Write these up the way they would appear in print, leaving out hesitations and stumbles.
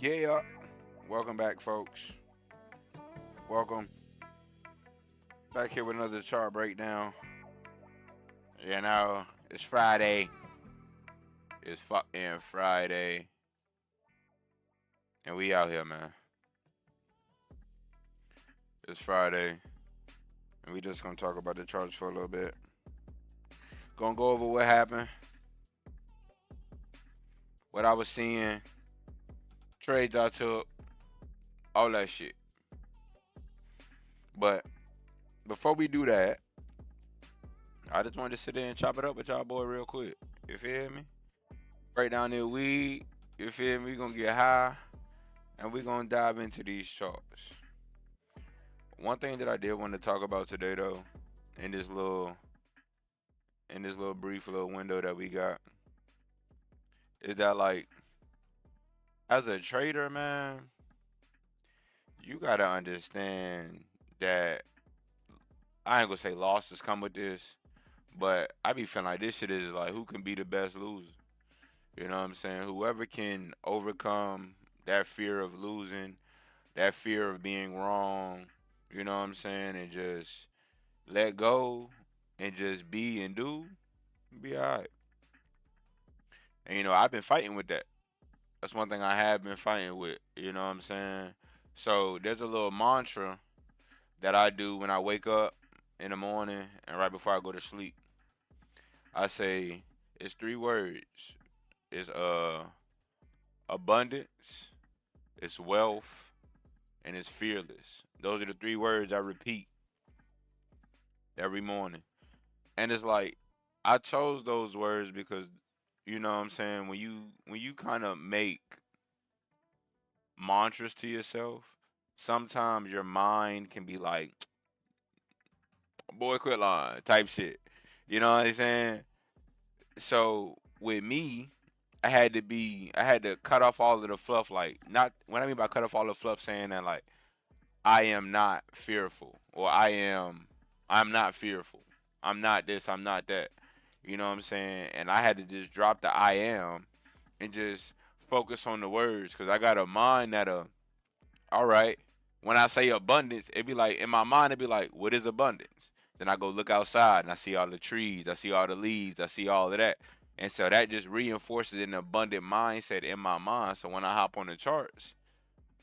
Yeah, welcome back, folks. Welcome back here with another chart breakdown. It's Friday. It's fucking Friday, and we out here, man. It's Friday, and we just gonna talk about the charts for a little bit. Gonna go over what happened, what I was seeing, trades I took, all that shit. But before we do that, I just wanted to sit there and chop it up with y'all boy real quick. You feel me? Break down the weed. You feel me? We gonna get high, and we gonna dive into these charts. One thing that I did want to talk about today, though, in this little brief little window that we got, is that like as a trader, man, you gotta understand that I ain't gonna say losses come with this, but I be feeling like this shit is like who can be the best loser. You know what I'm saying? Whoever can overcome that fear of losing, that fear of being wrong, you know what I'm saying, and just let go and just be and do, be alright. And I've been fighting with that. That's one thing I have been fighting with. You know what I'm saying? So there's a little mantra that I do when I wake up in the morning and right before I go to sleep. I say it's three words. It's abundance, it's wealth, and it's fearless. Those are the three words I repeat every morning. And it's like I chose those words because you know what I'm saying, when you kind of make mantras to yourself, sometimes your mind can be like, boy, quit lying type shit. You know what I'm saying? So with me, I had to cut off all of the fluff. Like, not what I mean by cut off all the fluff, saying that like I am not fearful, or I'm not fearful. I'm not this, I'm not that. You know what I'm saying? And I had to just drop the I am and just focus on the words, because I got a mind that all right, when I say abundance, it'd be like, in my mind, it'd be like, what is abundance? Then I go look outside and I see all the trees, I see all the leaves, I see all of that. And so that just reinforces an abundant mindset in my mind. So when I hop on the charts,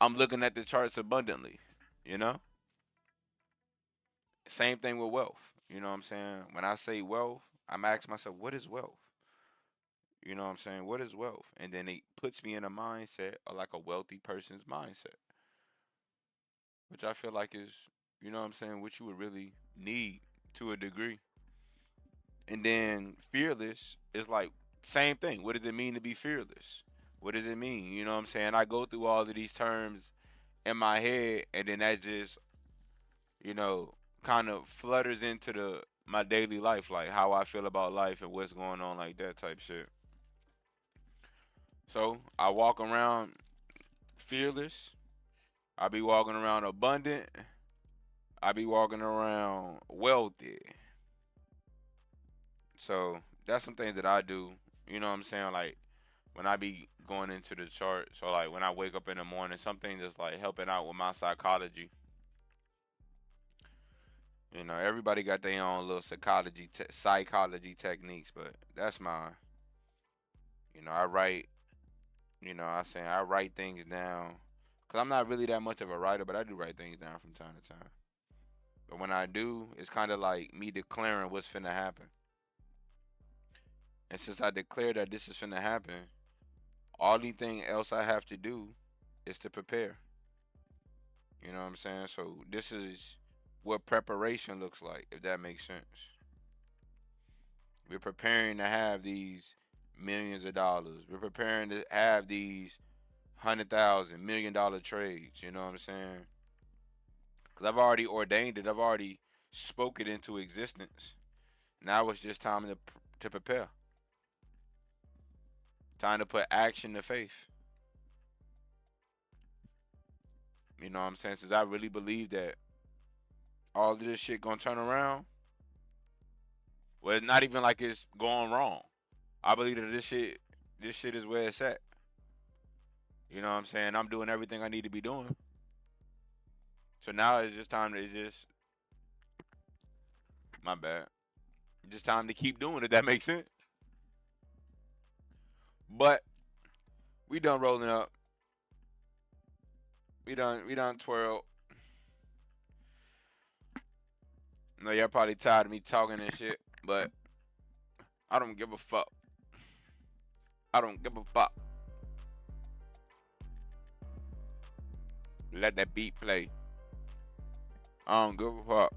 I'm looking at the charts abundantly, you know? Same thing with wealth. You know what I'm saying? When I say wealth, I'm asking myself, what is wealth? You know what I'm saying? What is wealth? And then it puts me in a mindset of like a wealthy person's mindset, which I feel like is, you know what I'm saying, what you would really need to a degree. And then fearless is like same thing. What does it mean to be fearless? What does it mean? You know what I'm saying? I go through all of these terms in my head, and then that just, you know, kind of flutters into the my daily life, like how I feel about life and what's going on, like that type shit. So I walk around fearless. I be walking around abundant. I be walking around wealthy. So that's some things that I do. You know what I'm saying? Like when I be going into the chart. So like when I wake up in the morning, something that's like helping out with my psychology. Everybody got their own little psychology techniques, but that's mine. I write. I write things down because I'm not really that much of a writer, but I do write things down from time to time. But when I do, it's kind of like me declaring what's finna happen. And since I declare that this is finna happen, only thing else I have to do is to prepare. You know what I'm saying? So this is what preparation looks like, if that makes sense. We're preparing to have these millions of dollars. We're preparing to have these 100,000 $1 million trades. You know what I'm saying? Because I've already ordained it. I've already spoke it into existence. Now it's just time to prepare. Time to put action to faith. You know what I'm saying? Since I really believe that all of this shit gonna turn around. Well, it's not even like it's going wrong. I believe that this shit is where it's at. You know what I'm saying? I'm doing everything I need to be doing. So now it's just time to just my bad. Just time to keep doing it. That makes sense. But we done rolling up. We done twirl. I know y'all probably tired of me talking and shit, but I don't give a fuck. I don't give a fuck. Let that beat play. I don't give a fuck.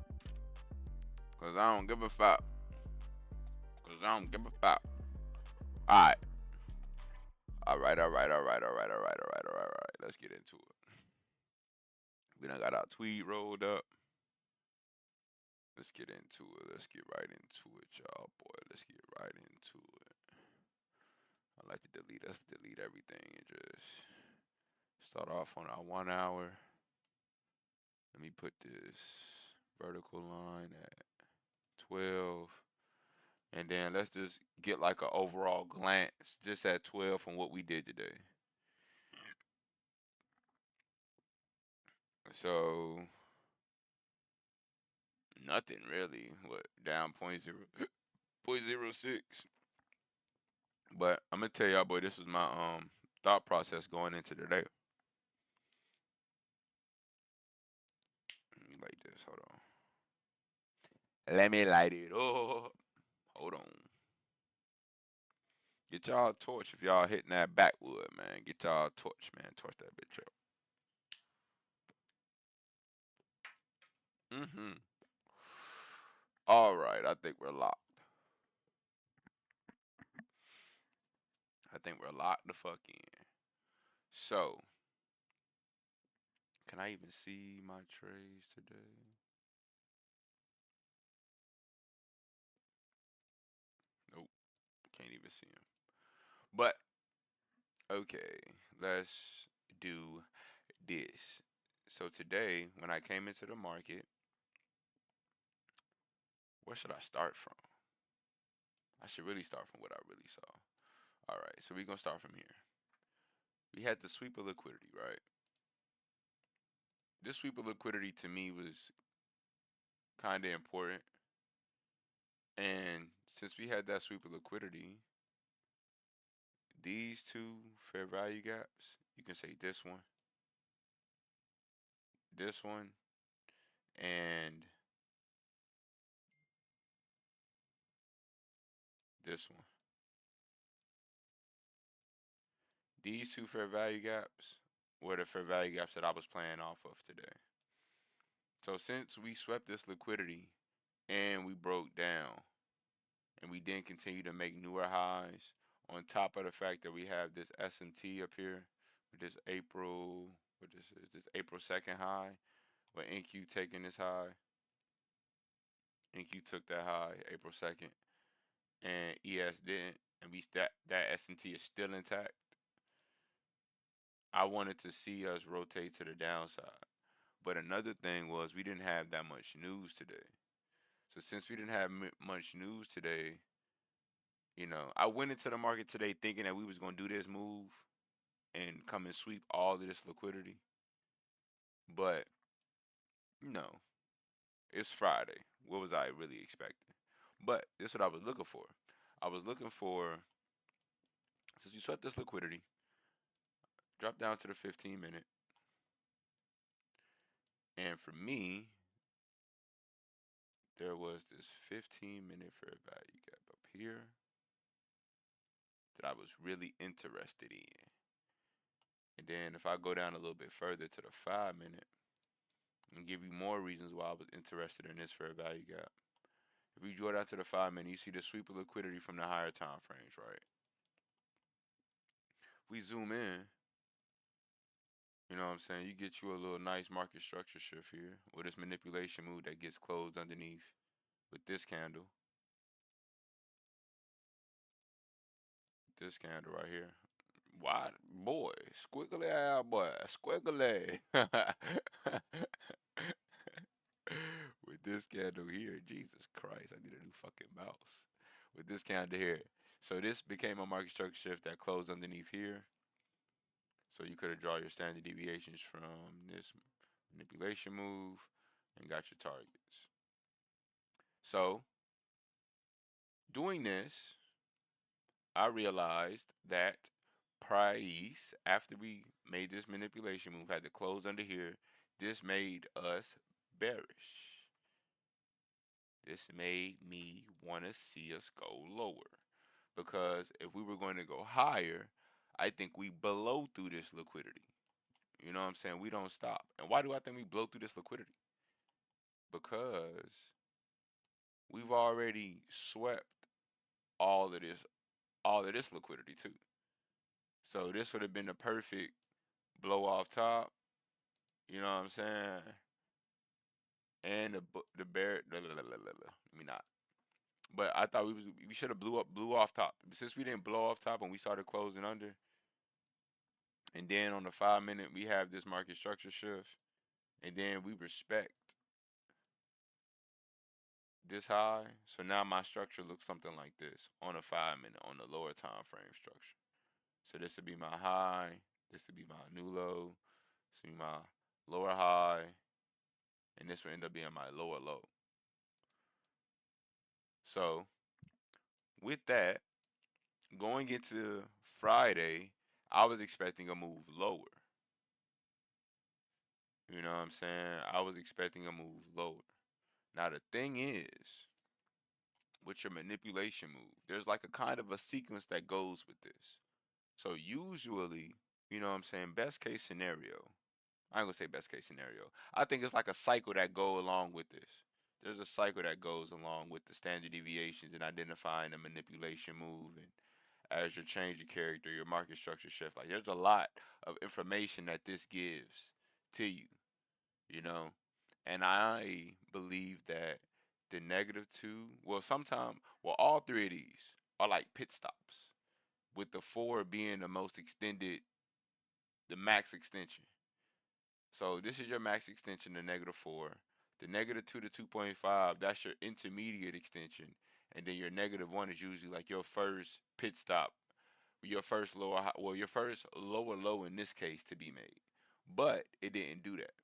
Cause I don't give a fuck. Cause I don't give a fuck. Alright. Alright. Let's get into it. We done got our tweet rolled up. Let's get into it. Let's get right into it, y'all. Boy, let's get right into it. I like to delete. Let's delete everything and just start off on our 1 hour. Let me put this vertical line at 12. And then let's just get like an overall glance just at 12 from what we did today. So nothing really. What down point zero 0.06. But I'm gonna tell y'all, boy, this was my thought process going into the day. Let me light this. Hold on. Let me light it up. Hold on. Get y'all a torch if y'all hitting that backwood, man. Get y'all a torch, man. Torch that bitch up. Mm-hmm. All right, I think we're locked. I think we're locked the fuck in. So, can I even see my trades today? Nope, can't even see them. But okay, let's do this. So today, when I came into the market, where should I start from? I should really start from what I really saw. All right, so we're gonna start from here. We had the sweep of liquidity, right? This sweep of liquidity to me was kind of important. And since we had that sweep of liquidity, these two fair value gaps, you can say this one, and this one. These two fair value gaps were the fair value gaps that I was playing off of today. So since we swept this liquidity and we broke down and we didn't continue to make newer highs, on top of the fact that we have this S&T up here with this April, what this April 2nd high, with NQ taking this high. NQ took that high April 2nd, and ES didn't, and that S&T is still intact. I wanted to see us rotate to the downside. But another thing was we didn't have that much news today. So since we didn't have much news today, I went into the market today thinking that we was gonna do this move and come and sweep all of this liquidity. But no, it's Friday. What was I really expecting? But this is what I was looking for. I was looking for, since you swept this liquidity, drop down to the 15 minute, and for me, there was this 15-minute fair value gap up here that I was really interested in. And then if I go down a little bit further to the 5 minute and give you more reasons why I was interested in this fair value gap. If we draw down to the 5 minute, you see the sweep of liquidity from the higher time frames, right? If we zoom in, you know what I'm saying? You get you a little nice market structure shift here with this manipulation move that gets closed underneath with this candle. This candle right here. Why, boy, squiggly eye, boy, squiggly. With this candle here, Jesus Christ, I need a new fucking mouse. With this candle here. So this became a market structure shift that closed underneath here. So you could have drawn your standard deviations from this manipulation move and got your targets. So doing this, I realized that price, after we made this manipulation move, had to close under here. This made us bearish. This made me want to see us go lower. Because if we were going to go higher, I think we blow through this liquidity. You know what I'm saying? We don't stop. And why do I think we blow through this liquidity? Because we've already swept all of this all of this liquidity too. So this would have been the perfect blow off top. You know what I'm saying? And the bear. Let me not. But I thought we should have blew off top. Since we didn't blow off top and we started closing under, and then on the 5 minute we have this market structure shift, and then we respect this high. So now my structure looks something like this on a 5 minute on the lower time frame structure. So this would be my high, this would be my new low, this would be my lower high, and this will end up being my lower low. So with that, going into Friday, I was expecting a move lower. You know what I'm saying? I was expecting a move lower. Now the thing is, with your manipulation move, there's like a kind of a sequence that goes with this. So usually, you know what I'm saying, best case scenario. I ain't gonna say best case scenario. I think it's like a cycle that go along with this. There's a cycle that goes along with the standard deviations and identifying the manipulation move and as you change your character, your market structure shift. Like there's a lot of information that this gives to you, you know. And I believe that the -2, well, sometime, well, all three of these are like pit stops, with the four being the most extended, the max extension. So this is your max extension, the -4. The -2 to 2.5, that's your intermediate extension. And then your -1 is usually like your first pit stop, your first lower high, well, your first lower low in this case to be made. But it didn't do that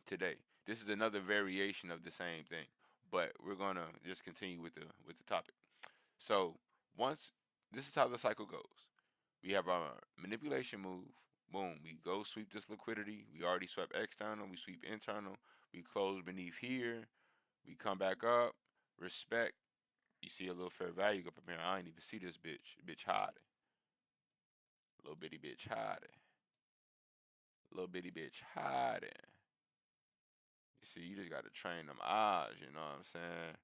today. This is another variation of the same thing. But we're gonna just continue with the topic. So once this is how the cycle goes. We have our manipulation move. Boom. We go sweep this liquidity. We already swept external. We sweep internal. We close beneath here. We come back up. Respect. You see a little fair value up here. I ain't even see this bitch. Bitch hiding. Little bitty bitch hiding. Little bitty bitch hiding. You see, you just gotta train them eyes. You know what I'm saying?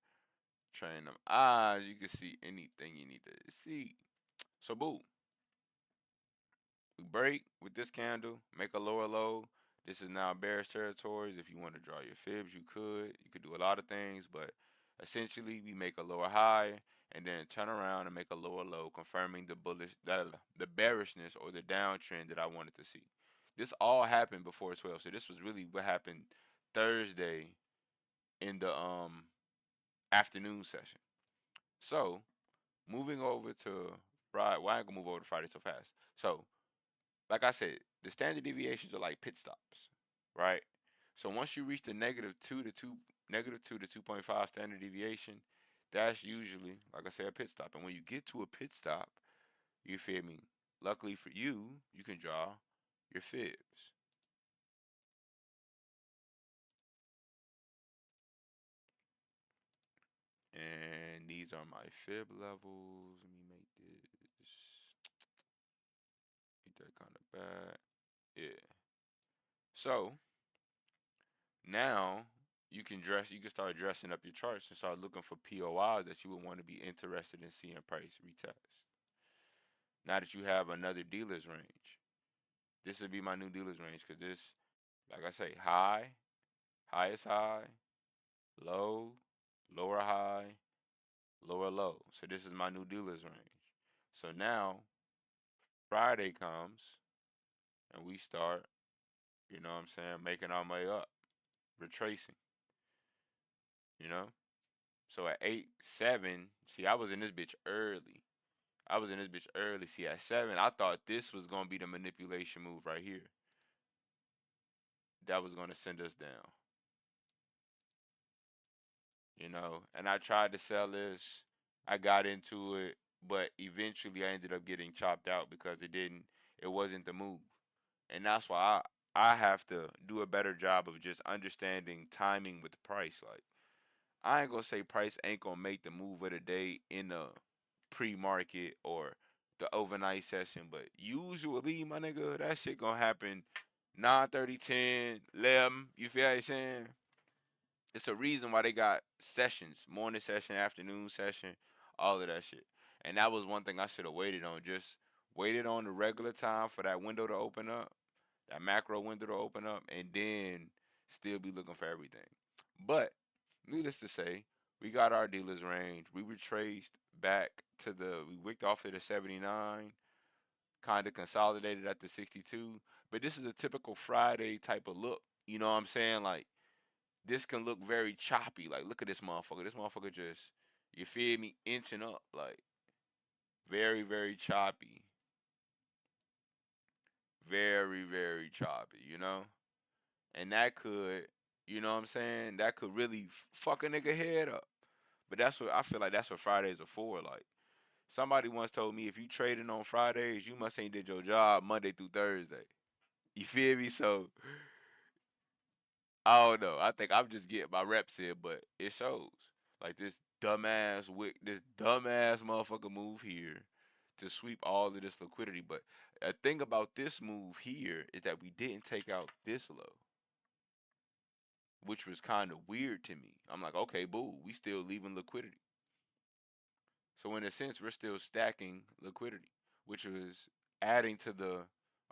Train them eyes. You can see anything you need to see. So boom. We break with this candle, make a lower low. This is now bearish territories. If you want to draw your fibs, you could. You could do a lot of things, but essentially we make a lower high and then turn around and make a lower low, confirming the the bearishness or the downtrend that I wanted to see. This all happened before 12, so this was really what happened Thursday in the afternoon session. So moving over to Friday. Why well, I ain't gonna move over to Friday so fast? So like I said, the standard deviations are like pit stops, right? So once you reach the -2 to 2.5 standard deviation, that's usually, like I said, a pit stop. And when you get to a pit stop, you feel me? Luckily for you, you can draw your fibs. And these are my fib levels. Let me make this. Make that kind of bad. Yeah. So now you can start dressing up your charts and start looking for POIs that you would want to be interested in seeing price retest. Now that you have another dealer's range, this would be my new dealer's range because this, like I say, high, highest high, low, lower high, lower low. So this is my new dealer's range. So now Friday comes and we start, you know what I'm saying, making our way up, retracing, you know? So at 8, 7, see, I was in this bitch early. I was in this bitch early. See, at 7, I thought this was gonna be the manipulation move right here. That was gonna send us down. And I tried to sell this. I got into it, but eventually I ended up getting chopped out because it wasn't the move. And that's why I have to do a better job of just understanding timing with the price. Like, I ain't gonna say price ain't gonna make the move of the day in the pre-market or the overnight session, but usually, my nigga, that shit gonna happen 9:30, 10, 11. You feel what I'm saying? It's a reason why they got sessions, morning session, afternoon session, all of that shit. And that was one thing I should have waited on. Just waited on the regular time for that window to open up, that macro window to open up, and then still be looking for everything. But needless to say, we got our dealers range. We retraced back to we wicked off at the 79, kind of consolidated at the 62. But this is a typical Friday type of look. You know what I'm saying? Like, this can look very choppy. Like, look at this motherfucker. This motherfucker just, you feel me, inching up. Like, very, very choppy. Very, very choppy, And that could, you know what I'm saying? That could really fuck a nigga head up. But that's what I feel like that's what Fridays are for. Like, somebody once told me if you trading on Fridays, you must ain't did your job Monday through Thursday. You feel me? So I don't know. I think I'm just getting my reps in, but it shows. Like, this dumbass motherfucker move here to sweep all of this liquidity. But a thing about this move here is that we didn't take out this low, which was kind of weird to me. I'm like, okay, boo, we still leaving liquidity. So in a sense, we're still stacking liquidity, which was adding to the,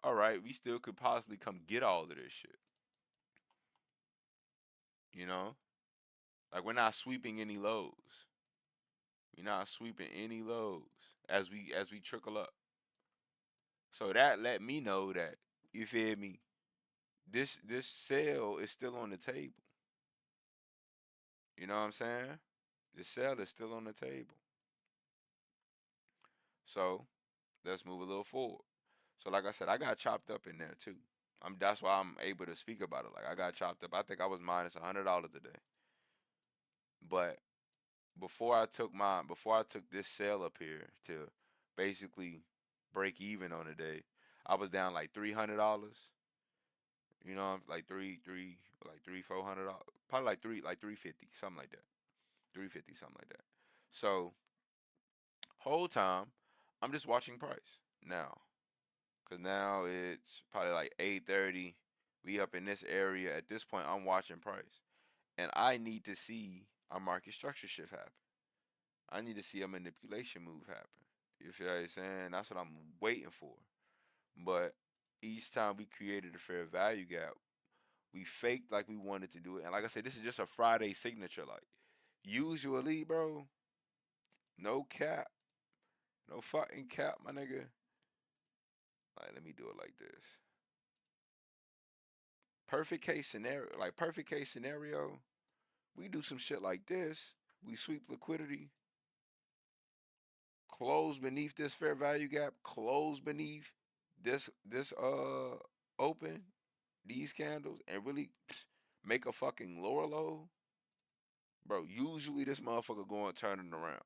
all right, we still could possibly come get all of this shit. You know? Like, we're not sweeping any lows. We're not sweeping any lows as we trickle up. So that let me know that, you feel me, this sale is still on the table. You know what I'm saying? The sale is still on the table. So let's move a little forward. So like I said, I got chopped up in there too. That's why I'm able to speak about it. Like, I got chopped up. I think I was minus $100 today. But before I took this sale up here to basically break even on the day, I was down like $300. Like three, $400, probably like 350, something like that. 350, something like that. So whole time, I'm just watching price now, cause now it's probably like 8:30. We up in this area. At this point, I'm watching price, and I need to see a market structure shift happen. I need to see a manipulation move happen. You feel what I'm saying? That's what I'm waiting for. But each time we created a fair value gap, we faked like we wanted to do it. And like I said, this is just a Friday signature. Like, usually, bro, no cap. No fucking cap, my nigga. Like, let me do it like this. Perfect case scenario, we do some shit like this. We sweep liquidity, close beneath this fair value gap, close beneath this open, these candles, and really make a fucking lower low. Bro, usually this motherfucker going turning around.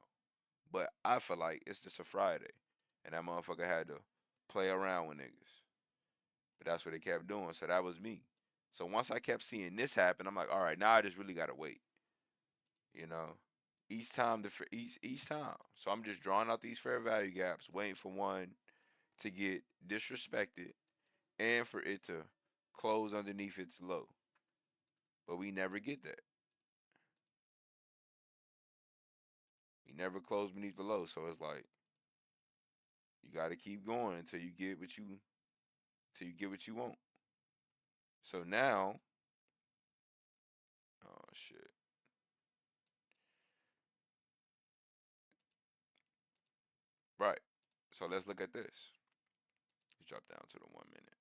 But I feel like it's just a Friday. And that motherfucker had to play around with niggas. But that's what they kept doing. So that was me. So once I kept seeing this happen, I'm like, all right, now I just really gotta wait. You know, each time. So I'm just drawing out these fair value gaps, waiting for one to get disrespected and for it to close underneath its low. But we never get that. We never close beneath the low. So it's like you gotta keep going until you get what you want. So now, oh shit. Right. So let's look at this. Let's drop down to the 1 minute.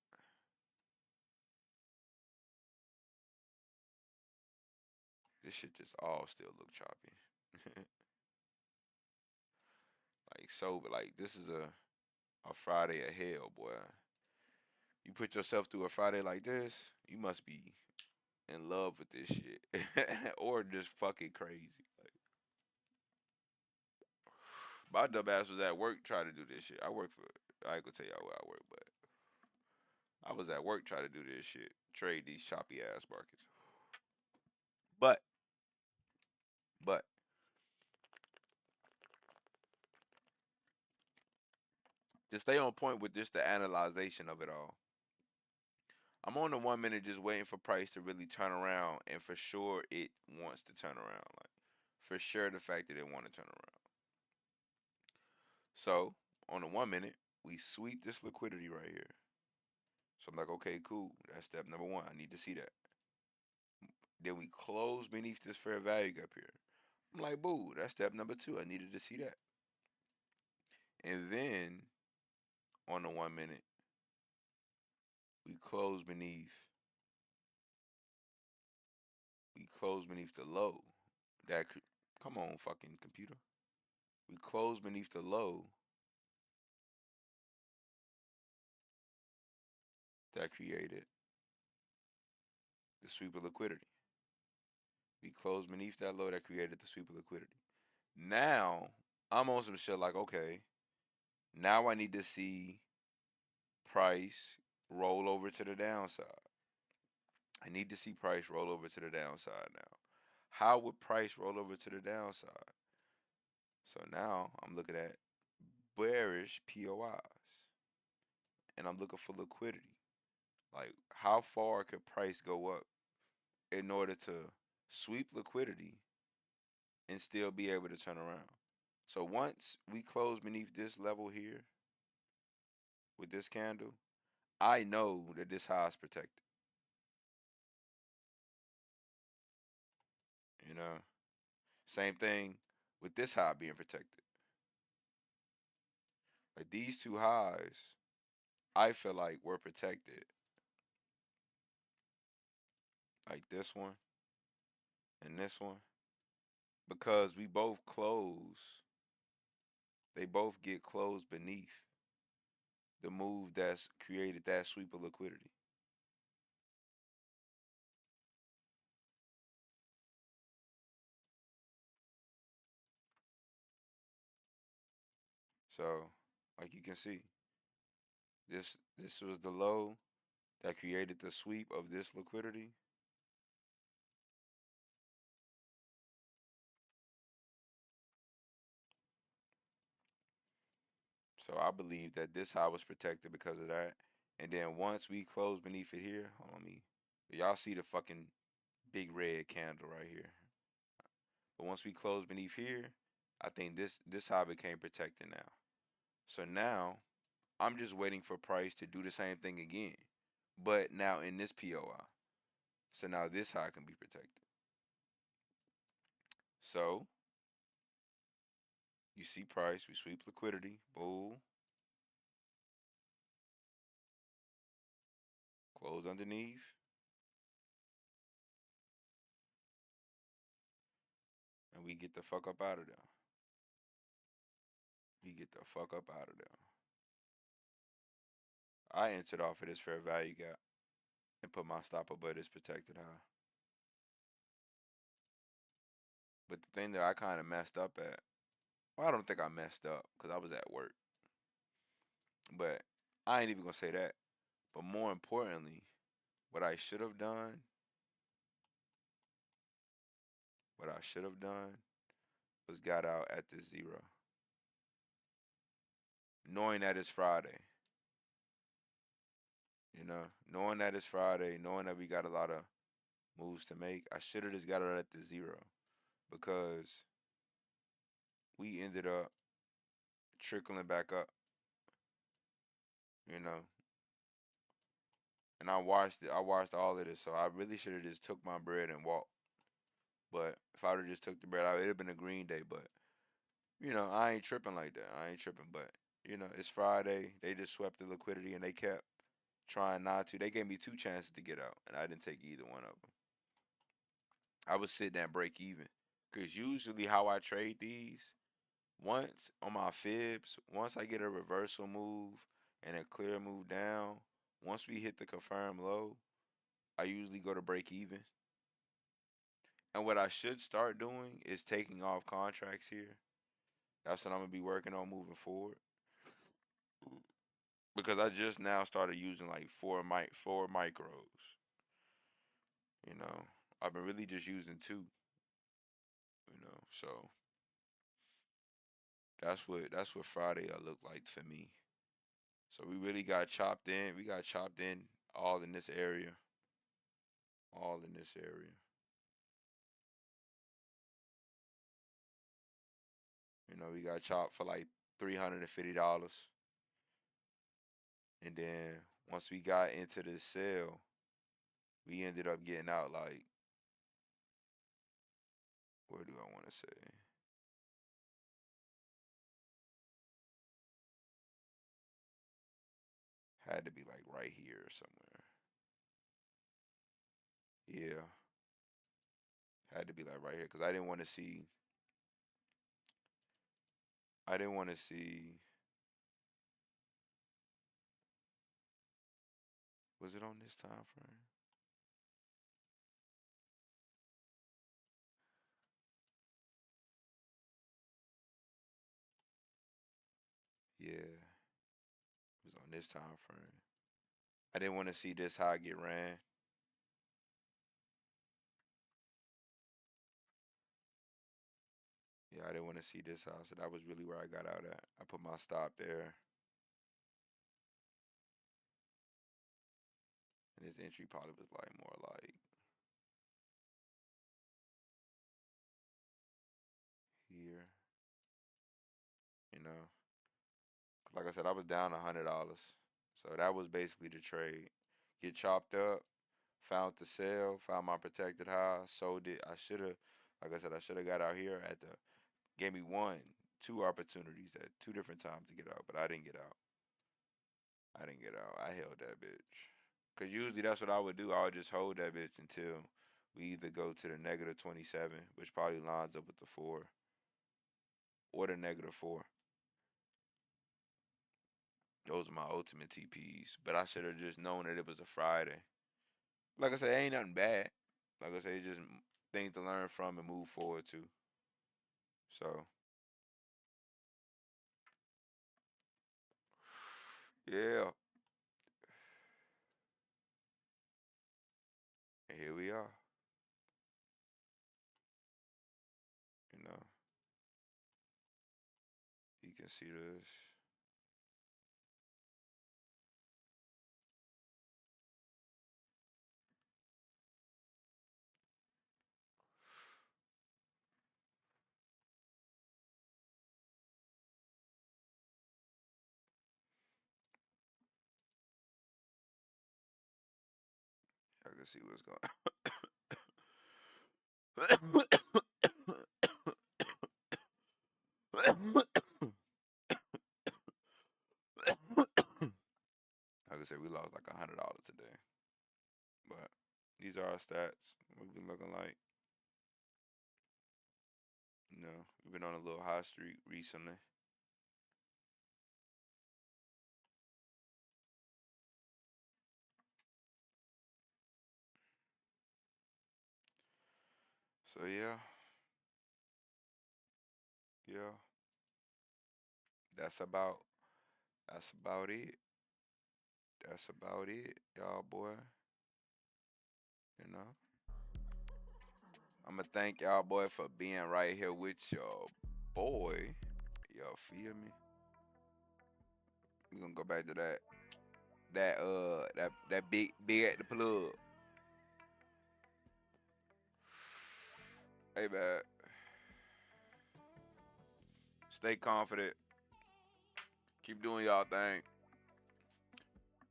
This shit just all still look choppy. Like, Like sober. Like this is a Friday of hell, boy. You put yourself through a Friday like this, you must be in love with this shit, or just fucking crazy. Like my dumb ass was at work trying to do this shit. I work for. I ain't gonna tell y'all where I work, but I was at work trying to do this shit, trade these choppy ass markets. But but to stay on point with just the analyzation of it all, I'm on the 1 minute just waiting for price to really turn around, and for sure it wants to turn around. Like for sure, the fact that it want to turn around. So on the 1 minute, we sweep this liquidity right here. So I'm like, okay, cool. That's step number one. I need to see that. Then we close beneath this fair value up here. I'm like, boo, that's step number two. I needed to see that. And then on the 1 minute, we close beneath the low. That come on, fucking computer. We close beneath the low that created the sweep of liquidity. We close beneath that low that created the sweep of liquidity. Now I'm on some shit like, okay, now I need to see price roll over to the downside. I need to see price roll over to the downside now. How would price roll over to the downside? So now I'm looking at bearish POIs and I'm looking for liquidity. Like, how far could price go up in order to sweep liquidity and still be able to turn around? So once we close beneath this level here with this candle, I know that this high is protected. You know, same thing with this high being protected. Like these two highs, I feel like we're protected. Like this one and this one, because we both close. They both get closed beneath the move that's created that sweep of liquidity. So, like you can see, this was the low that created the sweep of this liquidity. So I believe that this high was protected because of that. And then once we close beneath it here, hold on me. Y'all see the fucking big red candle right here. But once we close beneath here, I think this high became protected now. So now I'm just waiting for price to do the same thing again. But now in this POI. So now this high can be protected. So you see price, we sweep liquidity, bull, close underneath, and we get the fuck up out of there. We get the fuck up out of there. I entered off of this fair value gap and put my stop above this protected high. But the thing that I kind of messed up at, well, I don't think I messed up because I was at work. But I ain't even gonna say that. But more importantly, what I should have done, what I should have done was got out at the zero, knowing that it's Friday. Knowing that it's Friday, knowing that we got a lot of moves to make, I should have just got it at the zero because we ended up trickling back up, you know. And I watched it. I watched all of this, so I really should have just took my bread and walked. But if I would have just took the bread, it'd have been a green day. But I ain't tripping like that. I ain't tripping. But it's Friday. They just swept the liquidity and they kept trying not to. They gave me two chances to get out, and I didn't take either one of them. I was sitting at break even. Because usually how I trade these, Once on my fibs, once I get a reversal move and a clear move down, once we hit the confirmed low, I usually go to break even. And what I should start doing is taking off contracts here. That's what I'm gonna be working on moving forward. Because I just now started using like four micros. You know, I've been really just using two. So that's what Friday looked like for me. So we really got chopped in. We got chopped in all in this area. All in this area. We got chopped for like $350. And then once we got into this sale, we ended up getting out like, where do I want to say? Had to be like right here somewhere. Yeah, had to be like right here because I didn't want to see. I didn't want to see. Was it on this time frame? Yeah, it was on this time frame. I didn't want to see this how I get ran. Yeah, I didn't want to see this how. So that was really where I got out at. I put my stop there, and his entry probably was like more like here. You know, like I said, I was down $100, so that was basically the trade. Get chopped up, found the sale, found my protected high, sold it. I should have, like I said, I should have got out here at the. Gave me two opportunities at two different times to get out, but I didn't get out. I didn't get out. I held that bitch. Cause usually that's what I would do. I would just hold that bitch until we either go to the negative 27, which probably lines up with the four, or the negative four. Those are my ultimate TPs. But I should have just known that it was a Friday. Like I said, it ain't nothing bad. Like I said, it's just things to learn from and move forward to. So yeah, and here we are. You know, you can see this. I can see what's going. Like I said, we lost like $100 today. But these are our stats. We've been looking like, we've been on a little high streak recently. So yeah, yeah, that's about that's about it. That's about it, y'all boy. You know, I'ma thank y'all boy for being right here with your boy. Y'all feel me? We gonna go back to that big at the plug. Hey man, stay confident. Keep doing y'all thing.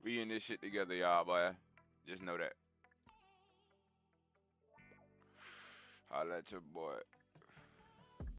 We in this shit together, y'all boy. Just know that. Holla at your boy.